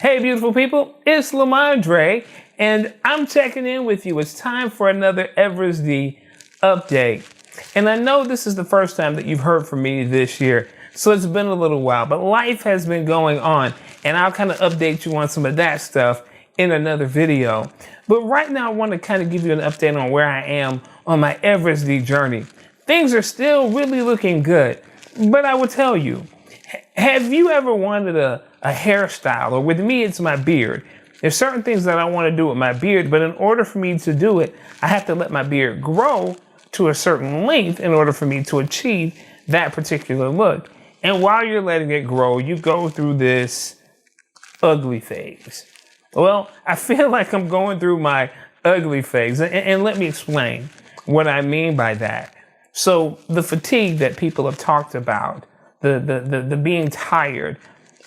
Hey, beautiful people, it's LaMondre, and I'm checking in with you. It's time for another Evrysdi update. And I know this is the first time that you've heard from me this year, so it's been a little while, but life has been going on, and I'll kind of update you on some of that stuff in another video. But right now, I want to kind of give you an update on where I am on my Evrysdi journey. Things are still really looking good, but I will tell you, have you ever wanted a hairstyle? Or with me, it's my beard. There's certain things that I want to do with my beard, but in order for me to do it, I have to let my beard grow to a certain length in order for me to achieve that particular look. And while you're letting it grow, you go through this ugly phase. Well, I feel like I'm going through my ugly phase. And let me explain what I mean by that. So the fatigue that people have talked about, the being tired,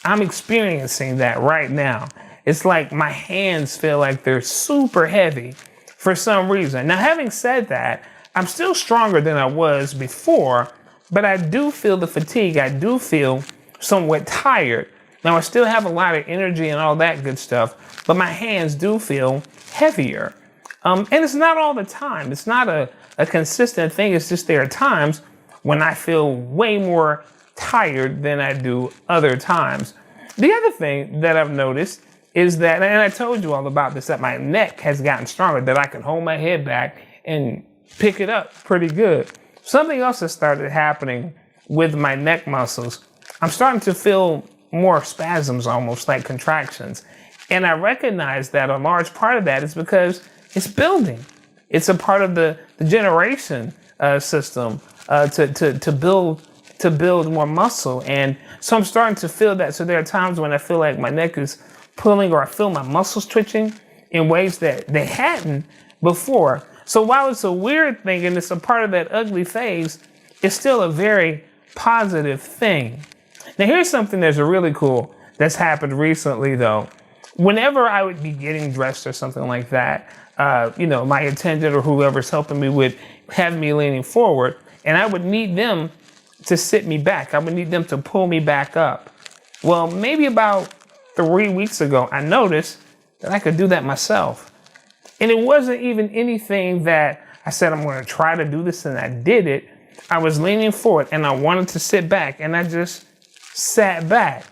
I'm experiencing that right now. It's like my hands feel like they're super heavy for some reason. Now, having said that, I'm still stronger than I was before, but I do feel the fatigue. I do feel somewhat tired. Now, I still have a lot of energy and all that good stuff, but my hands do feel heavier. And it's not all the time. It's not a consistent thing. It's just there are times when I feel way more tired than I do other times. The other thing that I've noticed is that, and I told you all about this, that my neck has gotten stronger, that I can hold my head back and pick it up pretty good. Something else has started happening with my neck muscles. I'm starting to feel more spasms, almost like contractions. And I recognize that a large part of that is because it's building. It's a part of the generation system to build more muscle. And so I'm starting to feel that. So there are times when I feel like my neck is pulling, or I feel my muscles twitching in ways that they hadn't before. So while it's a weird thing and it's a part of that ugly phase, it's still a very positive thing. Now, here's something that's really cool that's happened recently, though. Whenever I would be getting dressed or something like that, my attendant or whoever's helping me would have me leaning forward, and I would need them to sit me back. I would need them to pull me back up. Well, maybe about 3 weeks ago, I noticed that I could do that myself. And it wasn't even anything that I said, I'm going to try to do this, and I did it. I was leaning forward and I wanted to sit back, and I just sat back.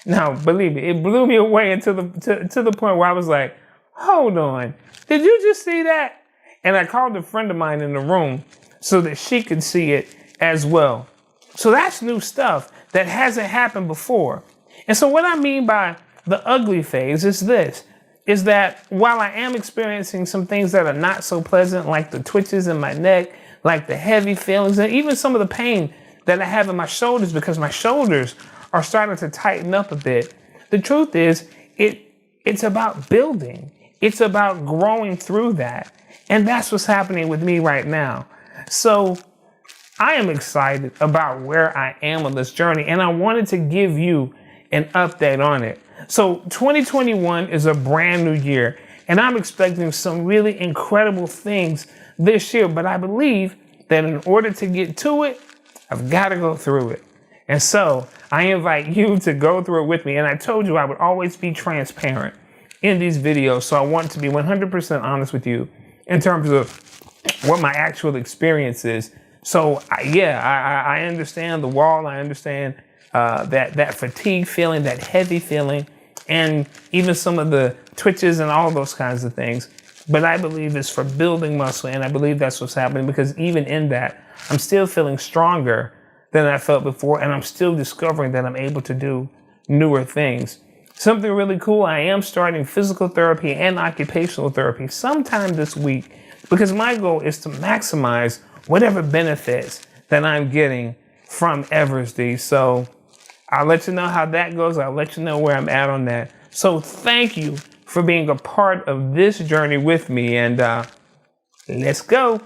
Now, believe me, it blew me away to the point where I was like, hold on, did you just see that? And I called a friend of mine in the room so that she could see it as well. So that's new stuff that hasn't happened before. And so what I mean by the ugly phase is this, is that while I am experiencing some things that are not so pleasant, like the twitches in my neck, like the heavy feelings, and even some of the pain that I have in my shoulders because my shoulders are starting to tighten up a bit, the truth is it's about building. It's about growing through that. And that's what's happening with me right now. So I am excited about where I am on this journey, and I wanted to give you an update on it. So 2021 is a brand new year, and I'm expecting some really incredible things this year, but I believe that in order to get to it, I've got to go through it. And so I invite you to go through it with me. And I told you I would always be transparent in these videos, so I want to be 100% honest with you in terms of what my actual experience is. So I understand the wall. I understand that fatigue feeling, that heavy feeling, and even some of the twitches and all those kinds of things. But I believe it's for building muscle, and I believe that's what's happening, because even in that, I'm still feeling stronger than I felt before, and I'm still discovering that I'm able to do newer things. Something really cool, I am starting physical therapy and occupational therapy sometime this week, because my goal is to maximize whatever benefits that I'm getting from Evrysdi. So I'll let you know how that goes. I'll let you know where I'm at on that. So thank you for being a part of this journey with me, and let's go.